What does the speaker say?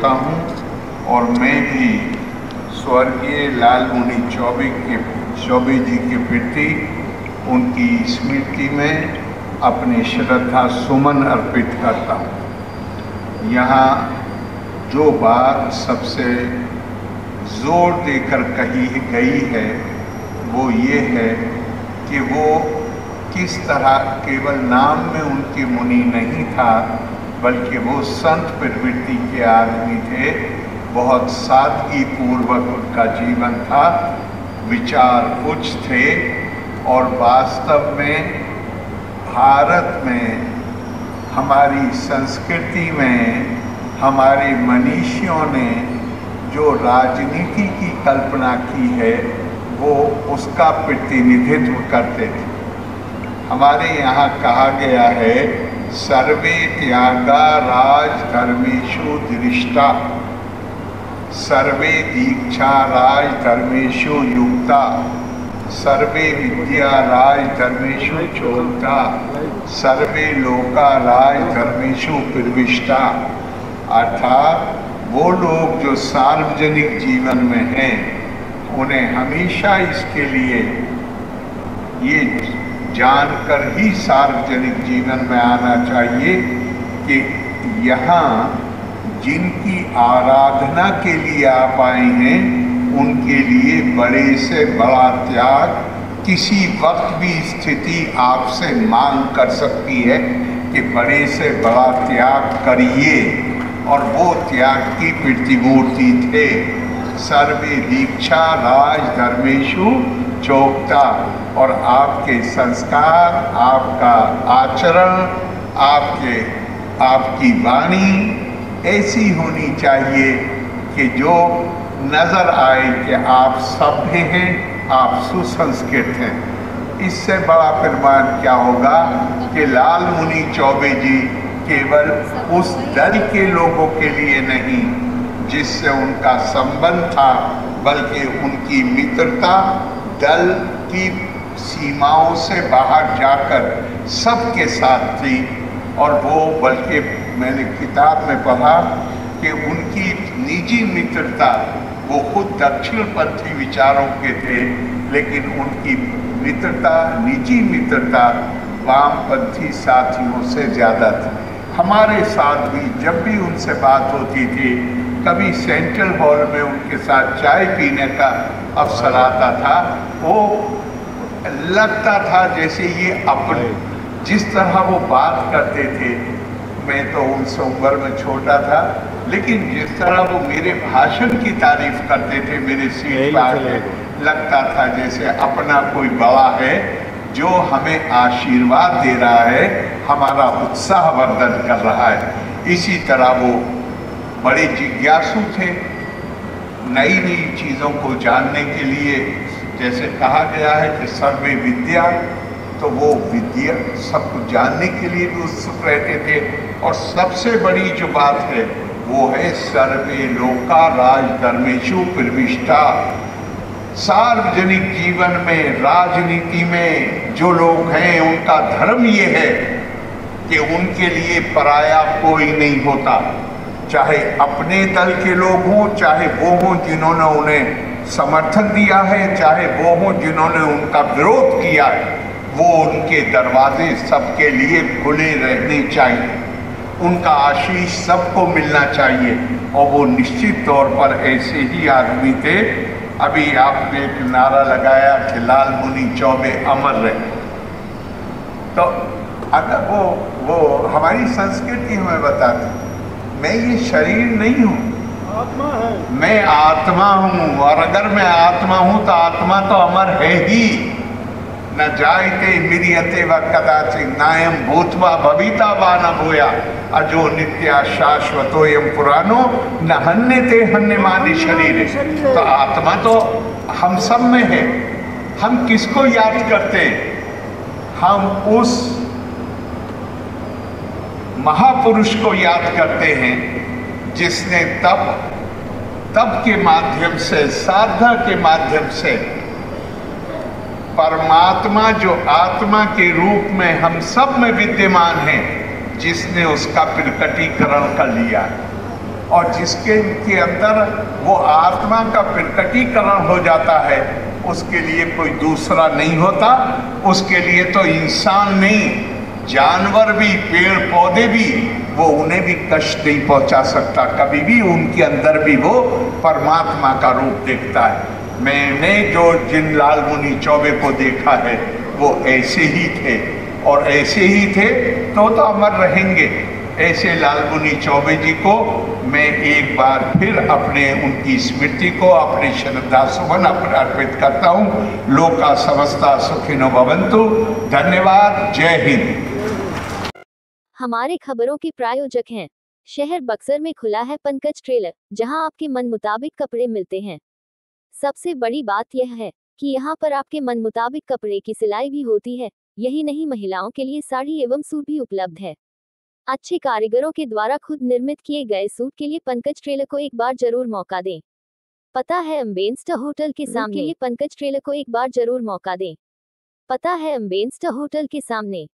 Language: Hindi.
करता हूँ और मैं भी स्वर्गीय लाल मुनि चौबे जी के प्रति उनकी स्मृति में अपने श्रद्धा सुमन अर्पित करता हूँ। यहाँ जो बात सबसे जोर देकर कही गई है वो ये है कि वो किस तरह केवल नाम में उनके मुनि नहीं था, बल्कि वो संत प्रवृत्ति के आदमी थे। बहुत सादगी पूर्वक उनका जीवन था, विचार उच्च थे और वास्तव में भारत में, हमारी संस्कृति में, हमारे मनीषियों ने जो राजनीति की कल्पना की है वो उसका प्रतिनिधित्व करते थे। हमारे यहाँ कहा गया है सर्वे त्यागा राज धर्मेषु दृष्टा, सर्वे दीक्षा राज धर्मेषु युक्ता, सर्वे विद्या राज धर्मेषु चोक्ता, सर्वे लोका राज धर्मेषु प्रविष्टा। अर्थात वो लोग जो सार्वजनिक जीवन में हैं उन्हें हमेशा इसके लिए ये जानकर ही सार्वजनिक जीवन में आना चाहिए कि यहाँ जिनकी आराधना के लिए आप आए हैं उनके लिए बड़े से बड़ा त्याग किसी वक्त भी स्थिति आपसे मांग कर सकती है कि बड़े से बड़ा त्याग करिए, और वो त्याग की प्रतिमूर्ति थे। सर्वे दीक्षा राज धर्मेषु चोक्ता, और आपके संस्कार, आपका आचरण, आपकी वाणी ऐसी होनी चाहिए कि जो नज़र आए कि आप सभ्य हैं, आप सुसंस्कृत हैं। इससे बड़ा प्रमाण क्या होगा कि लाल मुनि चौबे जी केवल उस दल के लोगों के लिए नहीं जिससे उनका संबंध था, बल्कि उनकी मित्रता दल की सीमाओं से बाहर जाकर सबके साथ थी। और वो बल्कि मैंने किताब में पढ़ा कि उनकी निजी मित्रता, वो खुद दक्षिणपंथी विचारों के थे, लेकिन उनकी मित्रता, निजी मित्रता वामपंथी साथियों से ज़्यादा थी। हमारे साथ भी जब भी उनसे बात होती थी, कभी सेंट्रल हॉल में उनके साथ चाय पीने का अवसर आता था, वो लगता था जैसे ये अपने, जिस तरह वो बात करते थे, मैं तो उनसे उम्र में छोटा था, लेकिन जिस तरह वो मेरे भाषण की तारीफ करते थे मेरे सीट पर आके, लगता था जैसे अपना कोई बड़ा है जो हमें आशीर्वाद दे रहा है, हमारा उत्साह वर्धन कर रहा है। इसी तरह वो बड़े जिज्ञासु थे, नई नई चीज़ों को जानने के लिए। जैसे कहा गया है कि सर्वे विद्या, तो वो विद्या सब कुछ जानने के लिए भी उत्सुक रहते थे। और सबसे बड़ी जो बात है वो है सर्वे लोका राज धर्मेषु प्रविष्टा। सार्वजनिक जीवन में, राजनीति में जो लोग हैं उनका धर्म ये है कि उनके लिए पराया कोई नहीं होता, चाहे अपने दल के लोग हों, चाहे वो हों जिन्होंने उन्हें समर्थन दिया है, चाहे वो हों जिन्होंने उनका विरोध किया है। वो उनके दरवाजे सबके लिए खुले रहने चाहिए, उनका आशीष सबको मिलना चाहिए। और वो निश्चित तौर पर ऐसे ही आदमी थे। अभी आपने एक नारा लगाया कि लाल मुनि चौबे अमर रहे, तो अगर वो हमारी संस्कृति हमें बताती, मैं ये शरीर नहीं हूँ, आत्मा है, मैं आत्मा हूँ, और अगर मैं आत्मा हूँ तो आत्मा तो अमर है ही। न जायते मिरियते व कदाचित् नायम भूत्वा भविता वा न भूया अजो नित्या शाश्वतोयम पुरानो न हन्यते हन्यमानि शरीरे। तो आत्मा तो हम सब में है। हम किसको याद करते हैं? हम उस महापुरुष को याद करते हैं जिसने तप के माध्यम से, साधना के माध्यम से परमात्मा जो आत्मा के रूप में हम सब में विद्यमान है, जिसने उसका प्रकटीकरण कर लिया। और जिसके के अंदर वो आत्मा का प्रकटीकरण हो जाता है, उसके लिए कोई दूसरा नहीं होता। उसके लिए तो इंसान नहीं, जानवर भी, पेड़ पौधे भी, वो उन्हें भी कष्ट नहीं पहुंचा सकता। कभी भी उनके अंदर भी वो परमात्मा का रूप देखता है। मैंने जो जिन लाल मुनि चौबे को देखा है वो ऐसे ही थे, और ऐसे ही थे तो अमर रहेंगे। ऐसे लाल मुनि चौबे जी को मैं एक बार फिर अपने उनकी स्मृति को अपने श्रद्धा सुमन अर्पित करता हूँ। लोका समस्ता सुखिनो भवन्तु। धन्यवाद। जय हिंद। हमारे खबरों के प्रायोजक हैं शहर बक्सर में खुला है पंकज टेलर, जहां आपके मन मुताबिक कपड़े मिलते हैं। सबसे बड़ी बात यह है कि यहां पर आपके मन मुताबिक कपड़े की सिलाई भी होती है। यही नहीं, महिलाओं के लिए साड़ी एवं सूट भी उपलब्ध है। अच्छे कारीगरों के द्वारा खुद निर्मित किए गए सूट के लिए पंकज टेलर को एक बार जरूर मौका दें। पता है अम्बेस्टर होटल के सामने। पंकज टेलर को एक बार जरूर मौका दें। पता है अम्बेस्टर होटल के सामने।